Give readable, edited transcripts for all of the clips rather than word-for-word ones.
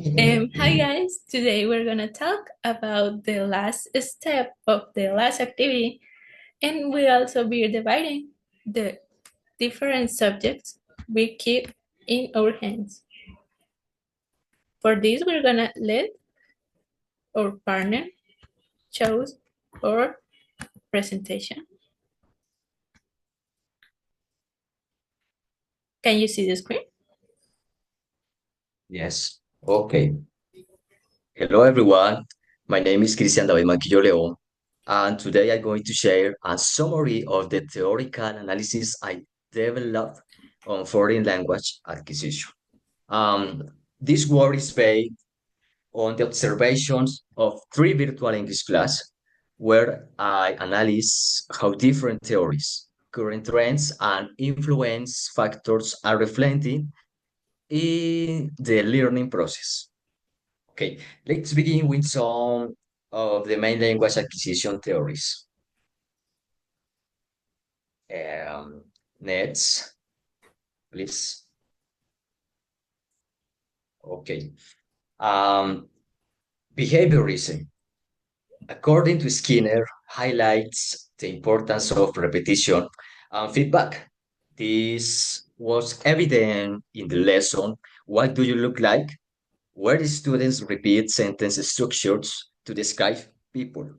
Hi guys, today we're gonna talk about the last step of the last activity, and we'll also be dividing the different subjects we keep in our hands. For this, we're gonna let our partner choose our presentation. Can you see the screen? Yes. Okay. Hello, everyone. My name is Cristian David Manquillo León, and today I'm going to share a summary of the theoretical analysis I developed on foreign language acquisition. Um, this work is based on the observations of three virtual English class, where I analyze how different theories, current trends, and influence factors are reflected in the learning process. Okay, let's begin with some of the main language acquisition theories. Um, Next, please. Okay. Um, Behaviorism, according to Skinner, highlights the importance of repetition and feedback. This was evident in the lesson, What Do You Look Like?, where the students repeat sentence structures to describe people.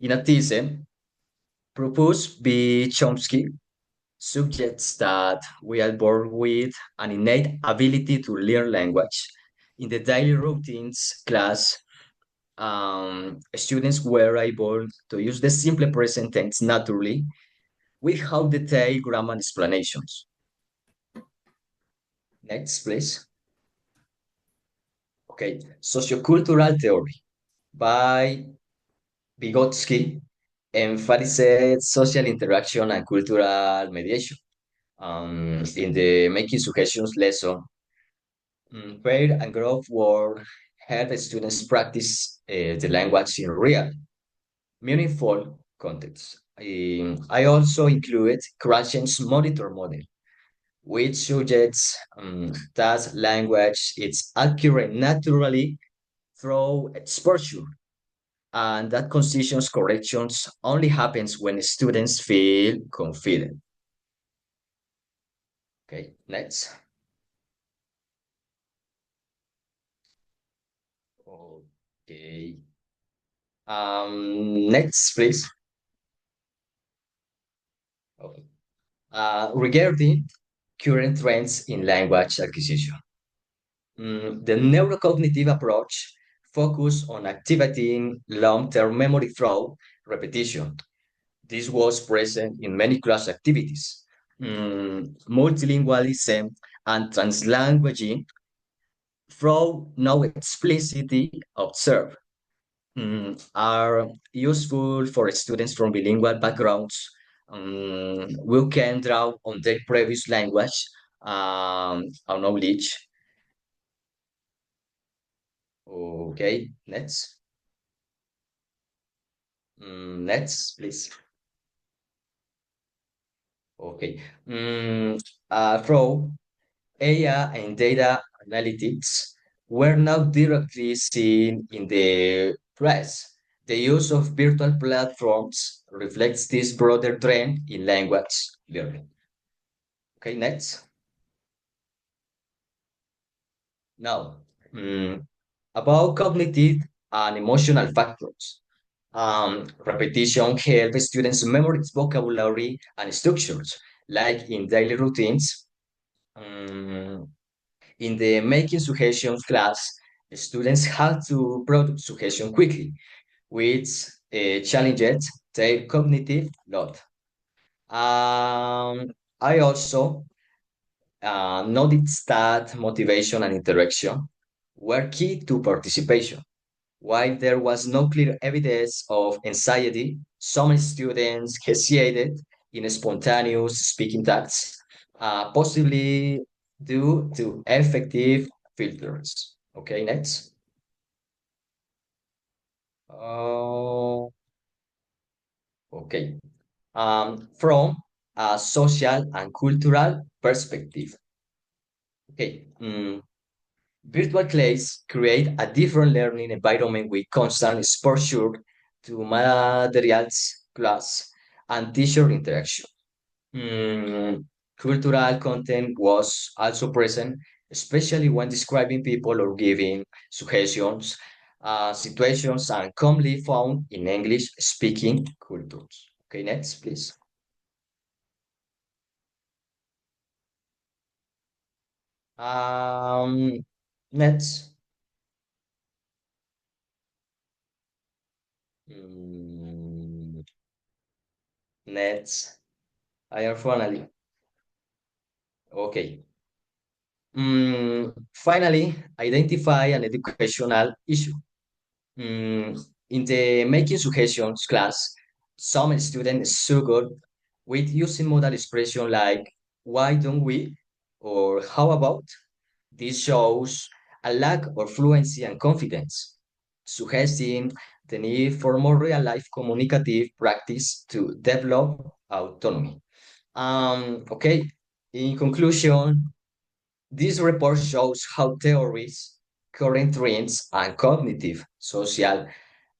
In autism, proposed by Chomsky, suggests that we are born with an innate ability to learn language. In the daily routines class, students were able to use the simple present tense naturally without detailed grammar explanations. Next, please. Okay, sociocultural theory by Vygotsky emphasizes social interaction and cultural mediation. In the Making Suggestions lesson, Pair and Growth World help students practice the language in real, meaningful contexts. I also included Krashen's monitor model, which suggests that language is accurate naturally through exposure, and that conscious corrections only happens when students feel confident. Okay, next. Okay. Next, please. Okay. Regarding current trends in language acquisition, the neurocognitive approach focus on activating long-term memory through repetition. This was present in many class activities. Multilingualism and translanguaging through no explicitly observed are useful for students from bilingual backgrounds who can draw on their previous language or knowledge. Okay, next. Next, please. Okay. Through AI and data analytics were now directly seen in the press. The use of virtual platforms reflects this broader trend in language learning. Okay, next. Now, about cognitive and emotional factors. Repetition helps students memorize vocabulary and structures, like in daily routines. Um, in the making suggestions class, students have to produce suggestion quickly, which challenges their cognitive load. I also noticed that motivation and interaction were key to participation. While there was no clear evidence of anxiety, some students hesitated in spontaneous speaking tasks, possibly due to effective filters. Okay, next. Uh, okay. From a social and cultural perspective. Okay. Virtual clays create a different learning environment with constant exposure to materials, class, and teacher interaction. Mm, Cultural content was also present, especially when describing people or giving suggestions, situations, and commonly found in English-speaking cultures. Okay, next, please. Um, Next. Mm, Next. I am finally. Okay. Finally, identify an educational issue. Mm, in the making suggestions class, some students struggle with using modal expression like why don't we or how about. This shows a lack of fluency and confidence, suggesting the need for more real-life communicative practice to develop autonomy. Okay, in conclusion, this report shows how theories, current trends, and cognitive, social,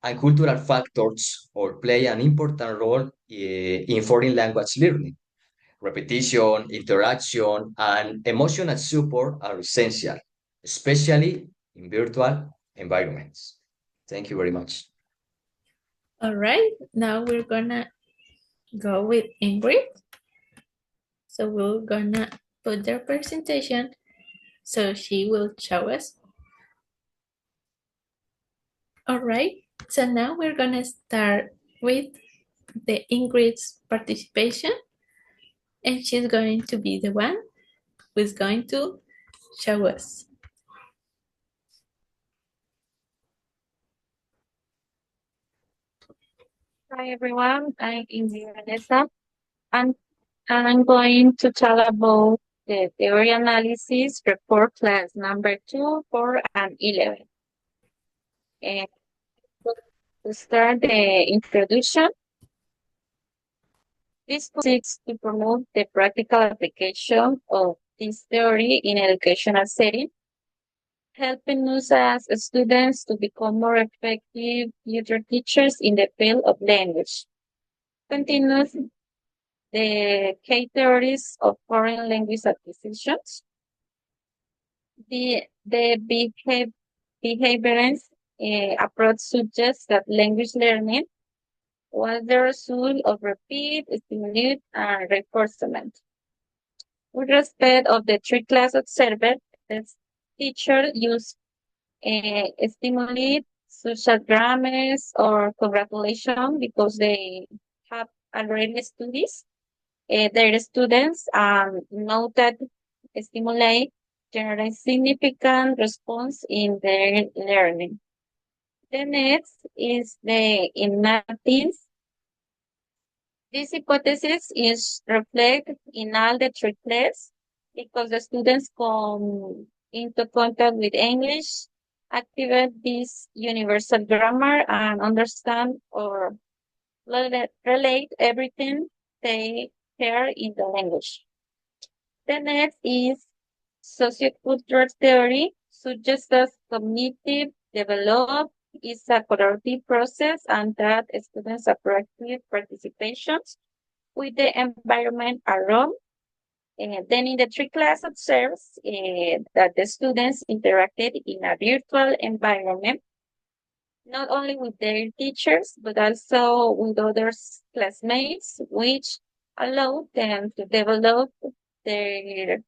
and cultural factors all play an important role in foreign language learning. Repetition, interaction, and emotional support are essential, especially in virtual environments. Thank you very much. All right, now we're gonna go with Ingrid. So we're gonna put their presentation so she will show us. All right, so now we're gonna start with the Ingrid's participation, and she's going to be the one who's going to show us. Hi everyone, I'm Ingrid Vanessa, and I'm going to tell about the theory analysis report class number 2, 4, and 11. And to start the introduction, this seeks to promote the practical application of this theory in educational setting, helping us as students to become more effective future teachers in the field of language. Continues the key theories of foreign language acquisitions, the behaviorist approach suggests that language learning was the result of repeat, stimulate, and reinforcement. With respect of the three class observed, the teacher use stimulate, social dramas, or congratulation because they have already studied their students know that stimulate generate significant response in their learning. The next is the innatings. This hypothesis is reflected in all the three classes because the students come into contact with English, activate this universal grammar, and understand or relate everything they hear in the language. The next is sociocultural theory, suggests that cognitive development is a collaborative process and that students are proactive participations with the environment around. Then in the three class observes that the students interacted in a virtual environment, not only with their teachers, but also with other classmates, which allowed them to develop their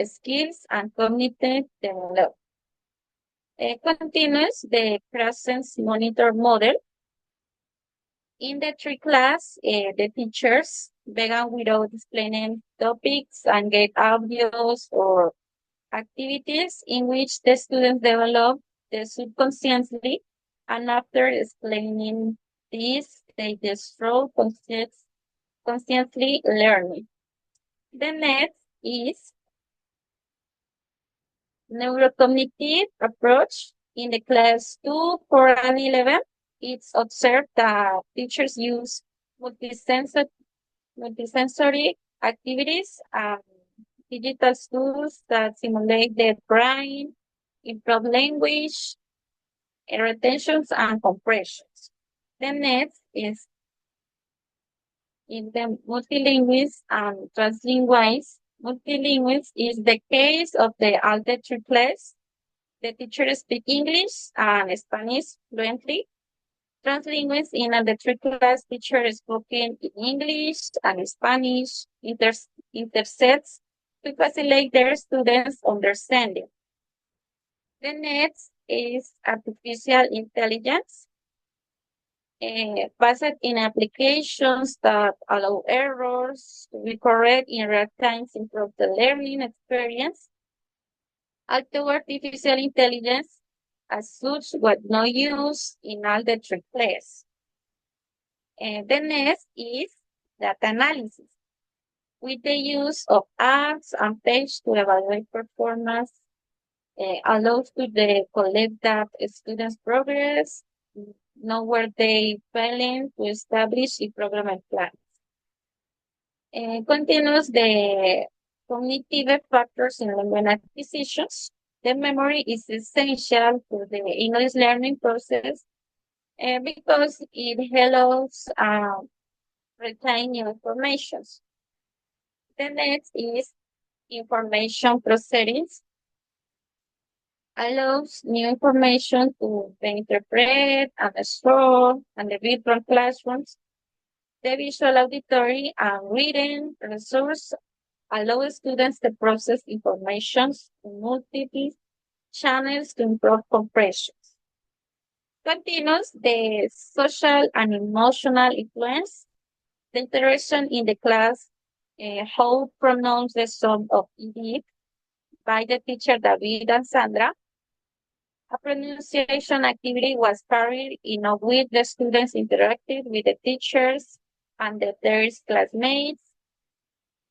skills and cognitive development. Continues the presence monitor model. In the three class, the teachers began without explaining topics and gave audios or activities in which the students develop the subconsciously, and after explaining this, they destroy consciously learning. The next is neurocognitive approach. In the class 2, 4, and 11, it's observed that teachers use multisensory, multisensory activities and digital tools that simulate the brain improve language, retentions, and compressions. The next is in the multilinguals and translinguals. Multilinguals is the case of the elementary class. The teacher speaks English and Spanish fluently. Translinguals in the third class teacher spoken in English and Spanish intersects to facilitate their students' understanding. The next is artificial intelligence, based in applications that allow errors to be correct in real time to improve the learning experience. Although artificial intelligence as such was not used in all the three classes. The next is data analysis, with the use of apps and pages to evaluate performance, allows to collect that students' progress, know where they failing to establish a program plan. Continues the cognitive factors in language acquisitions. The memory is essential for the English learning process because it allows retain new information. The next is information processing, allows new information to be interpreted and stored and the virtual classrooms. The visual, auditory, and reading resource allow students to process information in multiple channels to improve comprehensions. Continues the social and emotional influence, the interaction in the class, how pronounce the song of Edith by the teacher David and Sandra. A pronunciation activity was carried in which the students interacted with the teachers and their classmates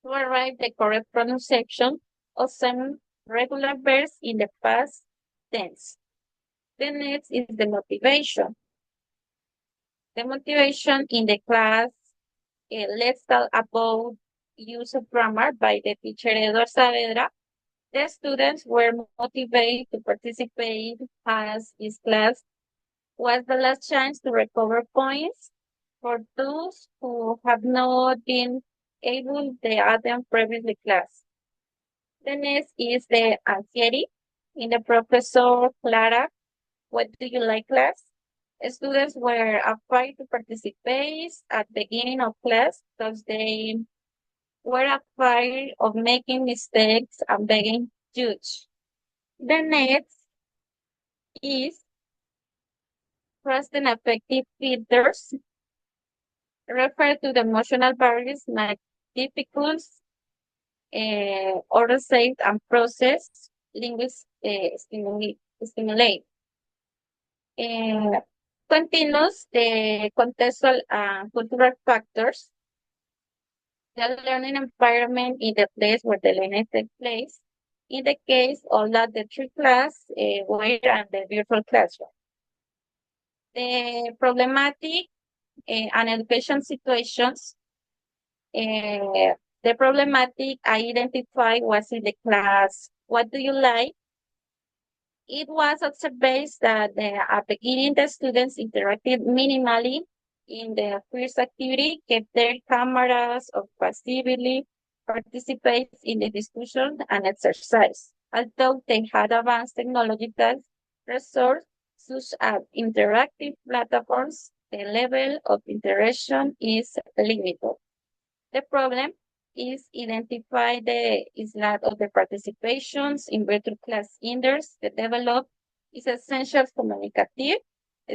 to arrive the correct pronunciation of some regular verbs in the past tense. The next is the motivation. The motivation in the class, let's talk about use of grammar by the teacher Eduardo Saavedra. The students were motivated to participate as his class was the last chance to recover points for those who have not been able to attend previously class. The next is the anxiety in the professor Clara. What do you like class? Students were afraid to participate at the beginning of class because they were afraid of making mistakes and being judged. The next is trust and affective filters, refer to the emotional barriers like difficult or safe and process linguist stimulate. Uh, Continues the contextual and cultural factors, the learning environment in the place where the learning takes place. In the case of that the three class were and the virtual classroom. The problematic and education situations, the problematic I identified was in the class. What do you like? It was observed that at the beginning the students interacted minimally in the first activity, kept their cameras or passively participate in the discussion and exercise. Although they had advanced technological resources such as interactive platforms, the level of interaction is limited. The problem is identify the lack of the participations in virtual class indoors. The develop is essential communicative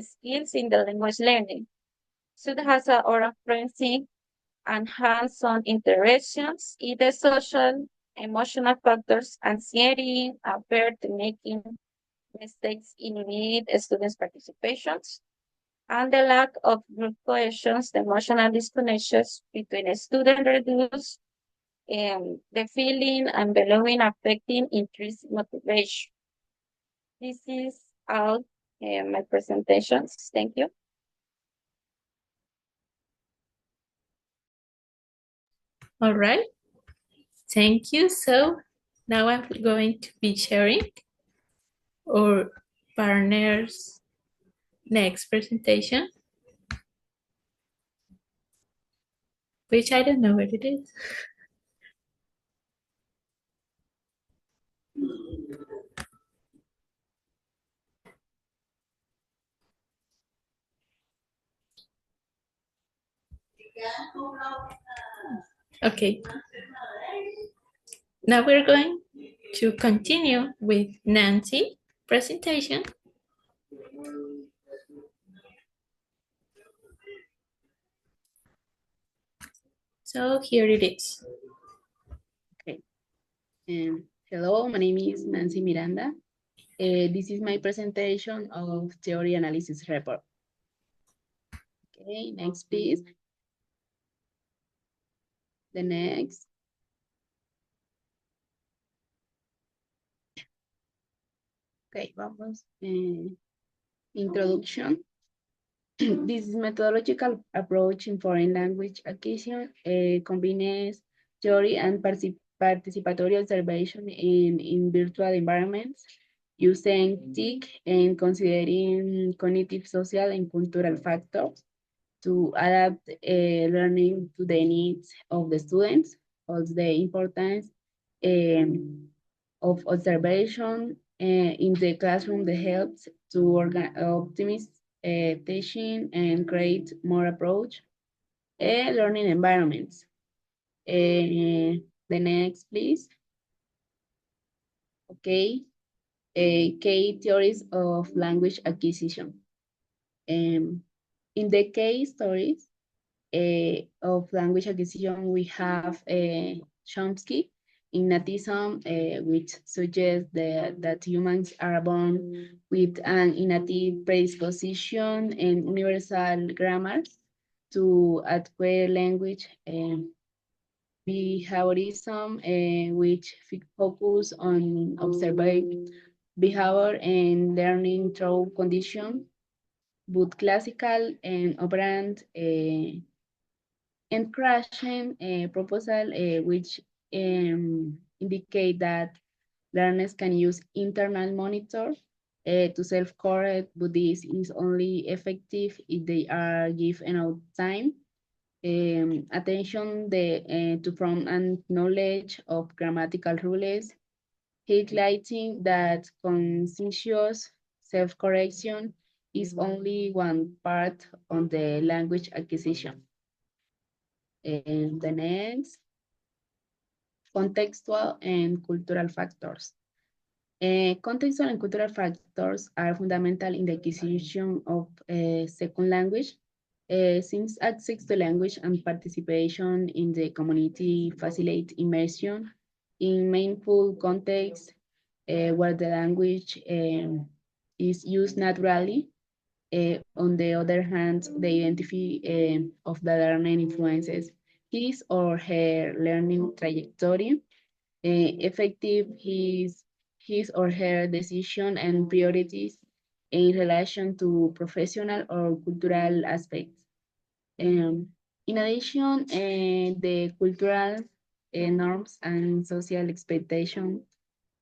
skills in the language learning. Should has a oral fluency and hands-on interactions in the social, emotional factors, anxiety, fear to making mistakes inhibit students' participations, and the lack of group cohesions, the emotional disconnections between a student reduce the feeling and belonging affecting intrinsic motivation. This is all my presentations. Thank you. All right. Thank you. So now I'm going to be sharing our partner's next presentation, which I don't know what it is. Okay, now we're going to continue with Nancy's presentation. So here it is. Okay. Hello, my name is Nancy Miranda. This is my presentation of theory analysis report. Okay, next please. The next. Okay, vamos. Introduction. This is methodological approach in foreign language acquisition, combines theory and participatory observation in virtual environments, using TIC and considering cognitive, social, and cultural factors to adapt learning to the needs of the students. Also, the importance um, of observation in the classroom that helps to optimize teaching and create more approach learning environments. The next, please. Okay. Key theories of language acquisition. In the case stories, of language acquisition, we have Chomsky in natism, which suggests that humans are born with an innate predisposition and universal grammars to acquire language. Behaviorism, which focus on observing behavior and learning through condition, both classical and operant and crashing a proposal which indicate that learners can use internal monitor to self-correct, but this is only effective if they are given enough time, attention to from and knowledge of grammatical rules, highlighting that conscientious self-correction is only one part of the language acquisition. And the next, contextual and cultural factors. Contextual and cultural factors are fundamental in the acquisition of a second language, since access to language and participation in the community facilitate immersion in meaningful context where the language is used naturally. On the other hand, the identity of the learner influences his or her learning trajectory, effective his or her decision and priorities in relation to professional or cultural aspects. In addition, the cultural norms and social expectations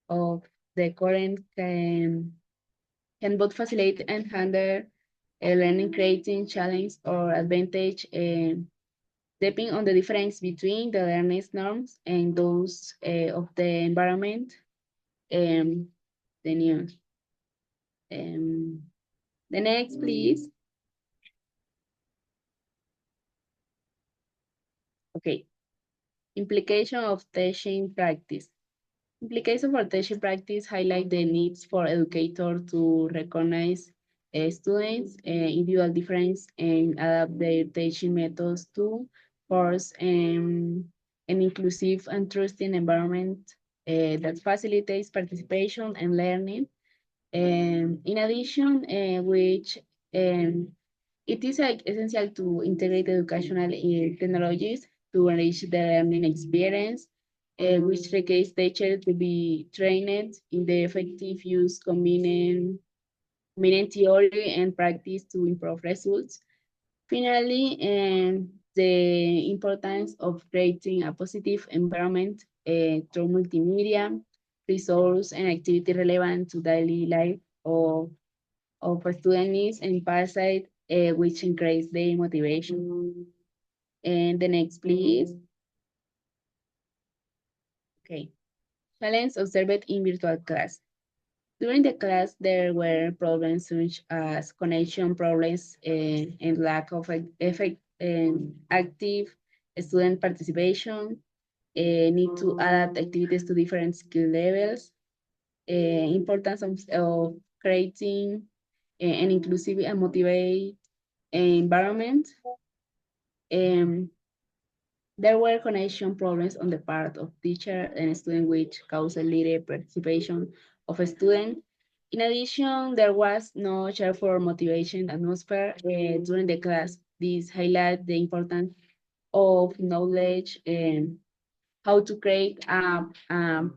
of the current can both facilitate and hinder learning, creating challenge or advantage, depending on the difference between the learner's norms and those of the environment, um, the new. Um, the next, please. Okay, implication of teaching practice. Implications for teaching practice highlight the needs for educators to recognize students' individual difference and adapt their teaching methods to force an inclusive and trusting environment that facilitates participation and learning. In addition, which it is essential to integrate educational technologies to enrich the learning experience, which requires teachers to be trained in the effective use combining theory and practice to improve results. Finally, the importance of creating a positive environment through multimedia, resource, and activity relevant to daily life of student needs and parasite, which increase their motivation. And the next, please. Okay. Challenge observed in virtual class. During the class, there were problems such as connection problems and lack of effect and active student participation, need to adapt activities to different skill levels, importance of creating an inclusive and motivate environment. Um, there were connection problems on the part of teacher and student which caused little participation of a student. In addition, there was no cheerful motivation atmosphere during the class. This highlight the importance of knowledge and how to create a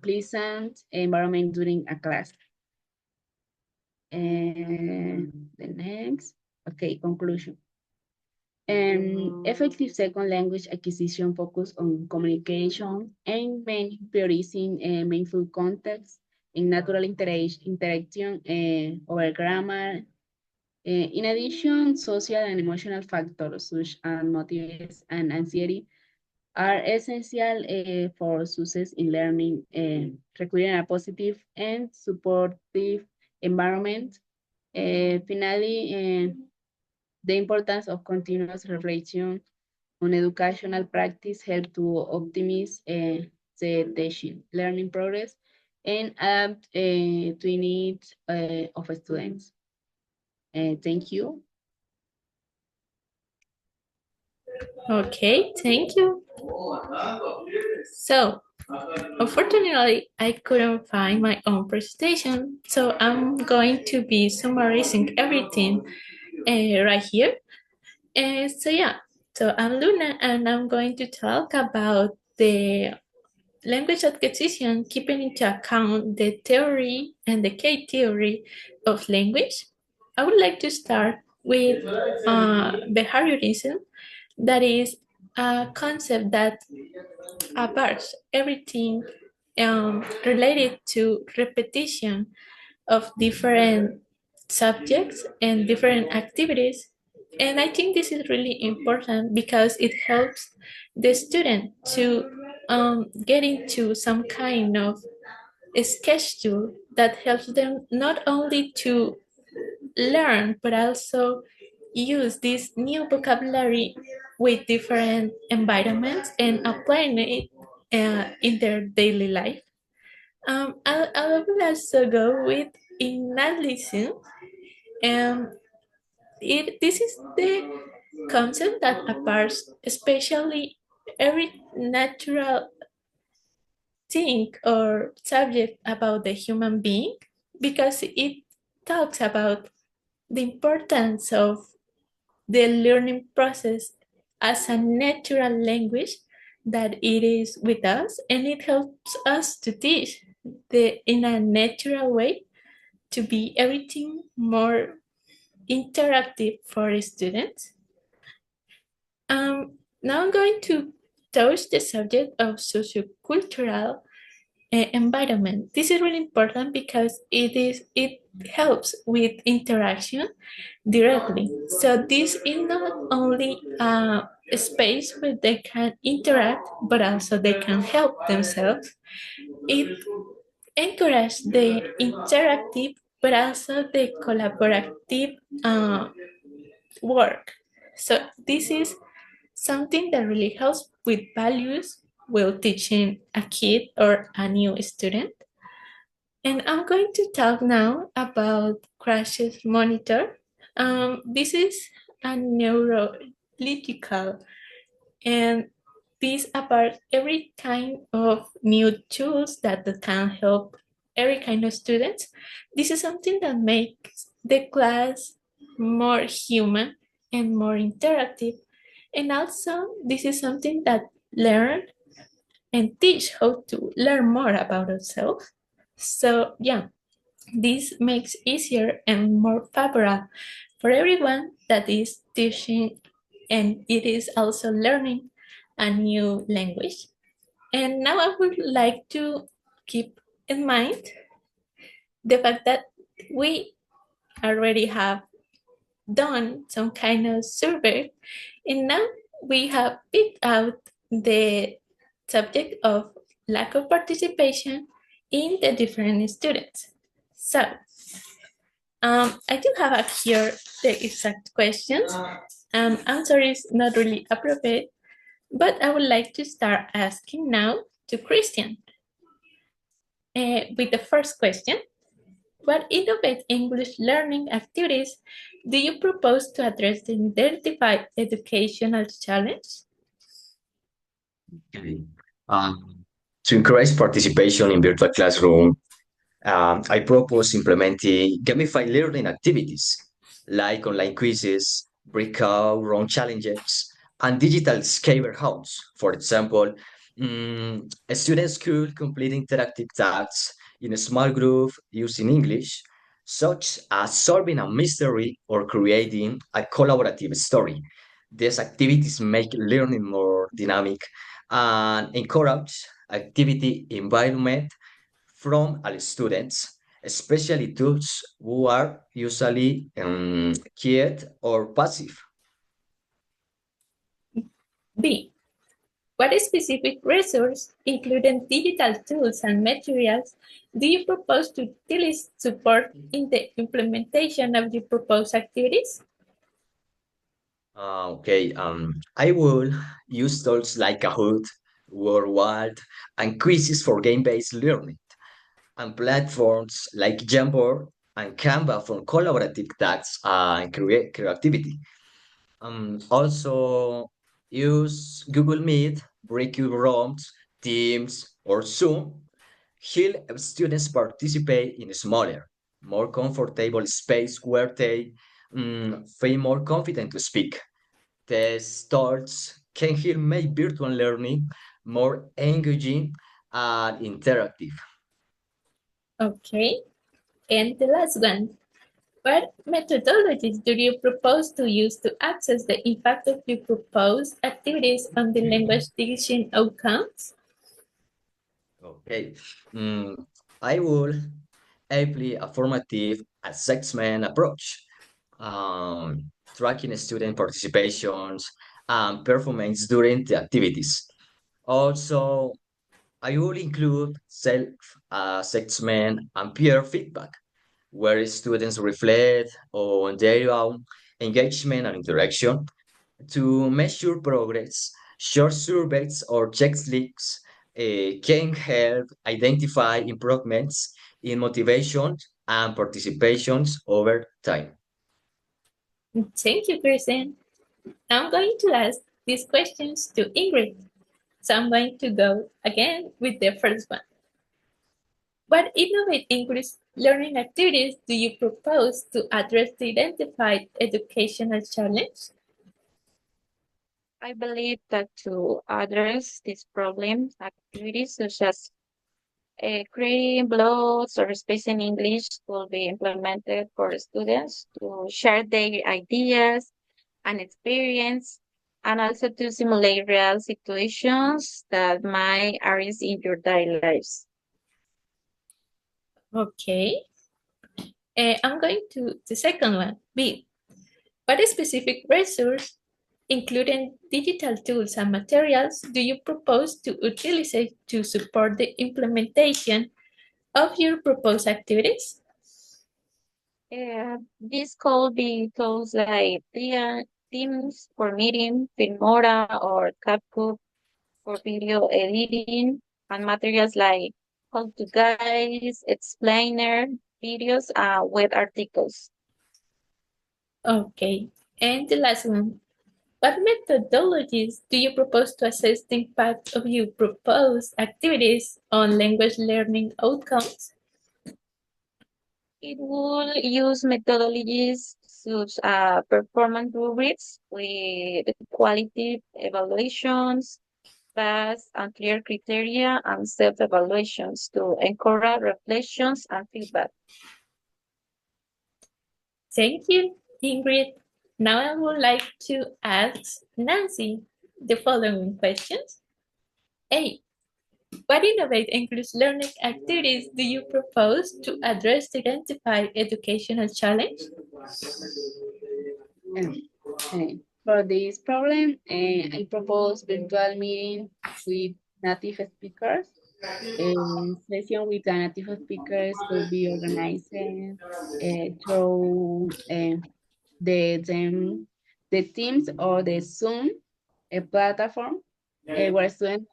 pleasant environment during a class. And the next, okay, conclusion. Effective second language acquisition focus on communication and prioritizing meaningful context in natural interaction over grammar. In addition, social and emotional factors such as motives and anxiety are essential for success in learning, requiring a positive and supportive environment. Finally, the importance of continuous reflection on educational practice help to optimize the teaching, learning progress, and adapt to needs of students. Thank you. Okay, thank you. So, unfortunately, I couldn't find my own presentation, so I'm going to be summarizing everything right here. So yeah, so I'm Luna, and I'm going to talk about the language acquisition, keeping into account the theory and the K theory of language. I would like to start with behaviorism, that is a concept that abarks everything related to repetition of different subjects and different activities. And I think this is really important because it helps the student to get into some kind of a schedule that helps them not only to learn but also use this new vocabulary with different environments and applying it in their daily life. I will also go with analysis. This is the concept that apart, especially every natural thing or subject about the human being, because it talks about the importance of the learning process as a natural language that it is with us, and it helps us to teach in a natural way to be everything more interactive for students. Now I'm going to touch the subject of sociocultural environment. This is really important because it helps with interaction directly. So this is not only a space where they can interact, but also they can help themselves. It encourages the interactive, but also the collaborative work. So this is something that really helps with values while teaching a kid or a new student. And I'm going to talk now about crashes monitor. This is a neurological, and this about every kind of new tools that can help every kind of students. This is something that makes the class more human and more interactive. And also, this is something that learn and teach how to learn more about ourselves. So yeah, this makes easier and more favorable for everyone that is teaching, and it is also learning a new language. And now I would like to keep in mind the fact that we already have done some kind of survey, and now we have picked out the subject of lack of participation in the different students. So, I do have up here the exact questions. Answer is not really appropriate, but I would like to start asking now to Christian. With the first question, what innovative English learning activities do you propose to address the identified educational challenge? Okay. To encourage participation in virtual classroom, I propose implementing gamified learning activities like online quizzes, breakout room challenges, and digital scavenger hunts. For example, students could complete interactive tasks in a small group using English, such as solving a mystery or creating a collaborative story. These activities make learning more dynamic and encourage activity environment from our students, especially those who are usually quiet or passive. B. What specific resource, including digital tools and materials, do you propose to utilize support in the implementation of your proposed activities? Okay, I will use tools like Kahoot, Worldwide, and quizzes for game-based learning, and platforms like Jamboard and Canva for collaborative tasks and creativity. Also, use Google Meet, breakout rooms, Teams, or Zoom. Help students participate in a smaller, more comfortable space where they feel more confident to speak. These tools can help make virtual learning more engaging and interactive. Okay, and the last one. What methodologies do you propose to use to assess the impact of your proposed activities on the language teaching outcomes? Okay. Mm, I will apply a formative assessment approach, tracking student participations and performance during the activities. Also, I will include self-assessment and peer feedback, where students reflect on their own engagement and interaction. To measure progress, short surveys or checklists can help identify improvements in motivation and participations over time. Thank you, Kristen. I'm going to ask these questions to Ingrid. So I'm going to go again with the first one. What innovative English learning activities do you propose to address the identified educational challenge? I believe that to address this problem, activities such as creating blogs or speaking English will be implemented for students to share their ideas and experience, and also to simulate real situations that might arise in your daily lives. Okay. I'm going to the second one. B. What specific resource, including digital tools and materials, do you propose to utilize to support the implementation of your proposed activities? This could be tools like Teams for meeting, Filmora, or CapCut for video editing, and materials like how to guys, explainer, videos, web articles. Okay. And the last one. What methodologies do you propose to assess the impact of your proposed activities on language learning outcomes? It will use methodologies such as performance rubrics with quality evaluations, fast and clear criteria, and self-evaluations to encourage reflections and feedback. Thank you, Ingrid. Now I would like to ask Nancy the following questions. A. What innovative English learning activities do you propose to address the identified educational challenge? Um, for this problem, I propose virtual meeting with native speakers. A session with the native speakers could be organized through the the Teams or the Zoom platform where students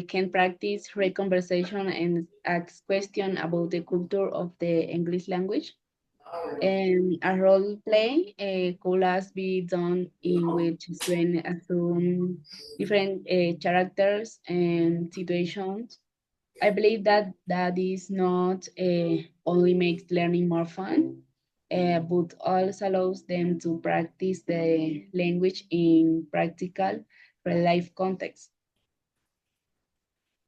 can practice free conversation and ask questions about the culture of the English language. And a role play could as be done in which students assume different characters and situations. I believe that that is not only makes learning more fun, but also allows them to practice the language in practical real life context.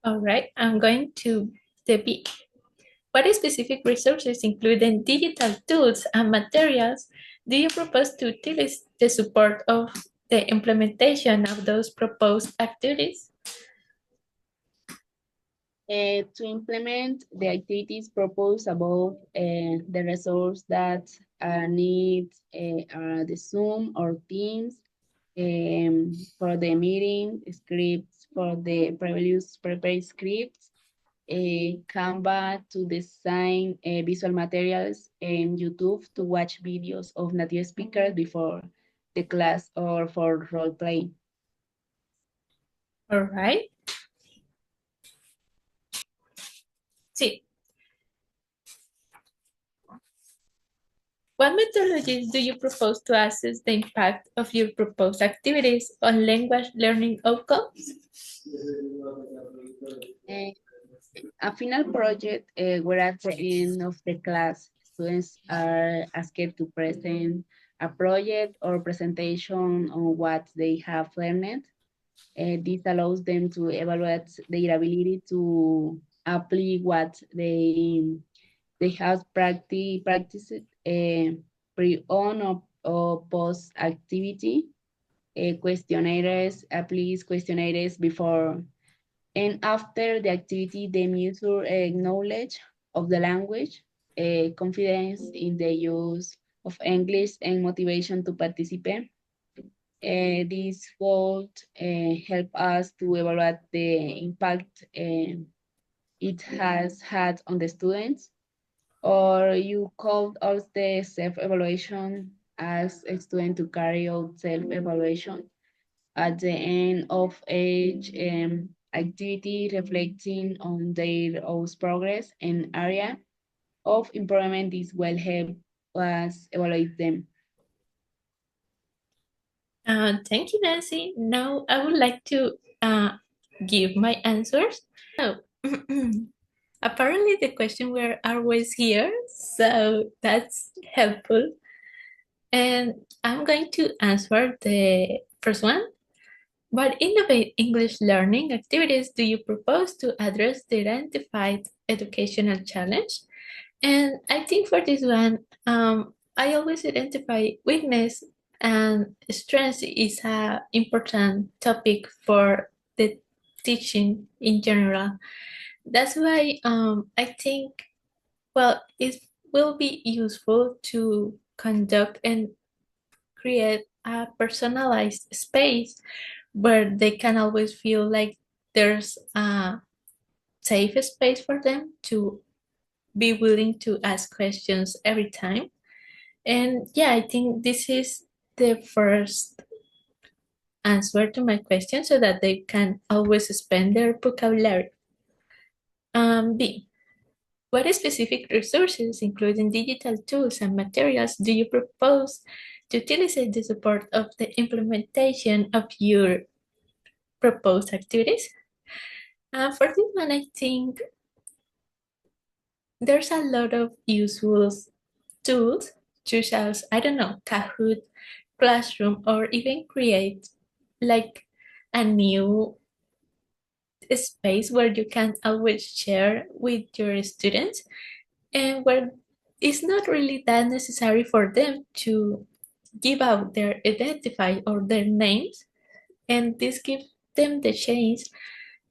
All right, I'm going to the B. What specific resources, including digital tools and materials, do you propose to utilize the support of the implementation of those proposed activities? To implement the activities proposed above, the resources that need are the Zoom or Teams for the meeting, scripts for the previous prepared scripts, Canva to design visual materials, and YouTube to watch videos of native speakers before the class or for role play. All right. See, what methodologies do you propose to assess the impact of your proposed activities on language learning outcomes? Uh, a final project where at the end of the class, students are asked to present a project or presentation on what they have learned. This allows them to evaluate their ability to apply what they have practiced pre on or post activity questionnaires, please questionnaires before and after the activity. They measure knowledge of the language, confidence in the use of English, and motivation to participate. This would help us to evaluate the impact it has had on the students. Or you called us the self-evaluation as a student to carry out self-evaluation at the end of each activity, reflecting on their own progress and area of improvement. This will help us evaluate them. Thank you, Nancy. Now I would like to give my answers. Oh, apparently the question were always here, so that's helpful. And I'm going to answer the first one. What innovative English learning activities do you propose to address the identified educational challenge? And I think for this one, I always identify weakness and strength is a important topic for the teaching in general. That's why I think, well, it will be useful to conduct and create a personalized space where they can always feel like there's a safe space for them to be willing to ask questions every time. And yeah, I think this is the first answer to my question so that they can always expand their vocabulary. B. What specific resources, including digital tools and materials, do you propose to utilize the support of the implementation of your proposed activities? For this one, I think there's a lot of useful tools, such as, I don't know, Kahoot, Classroom, or even create like a new space where you can always share with your students and where it's not really that necessary for them to give out their identify or their names, and this gives them the chance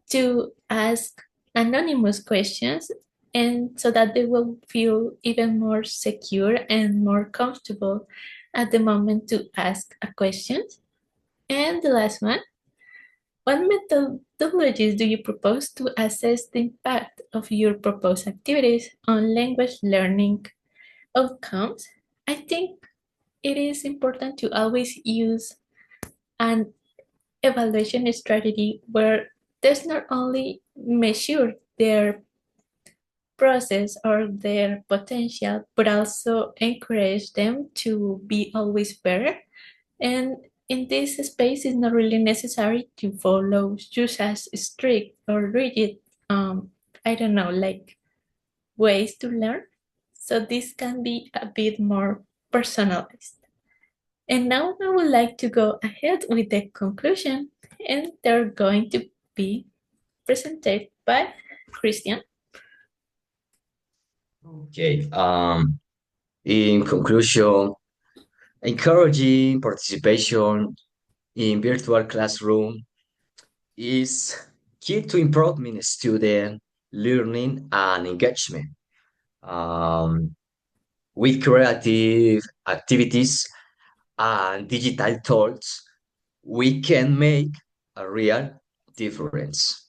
to ask anonymous questions, and so that they will feel even more secure and more comfortable at the moment to ask a question. And the last one, what methodologies do you propose to assess the impact of your proposed activities on language learning outcomes? I think it is important to always use an evaluation strategy where there's not only measure their process or their potential, but also encourage them to be always better. And in this space, it's not really necessary to follow just as strict or rigid, I don't know, like ways to learn. So this can be a bit more personalized. And now I would like to go ahead with the conclusion, and they're going to be presented by Christian. Okay. In conclusion, encouraging participation in virtual classroom is key to improving student learning and engagement. Um, with creative activities and digital tools, we can make a real difference.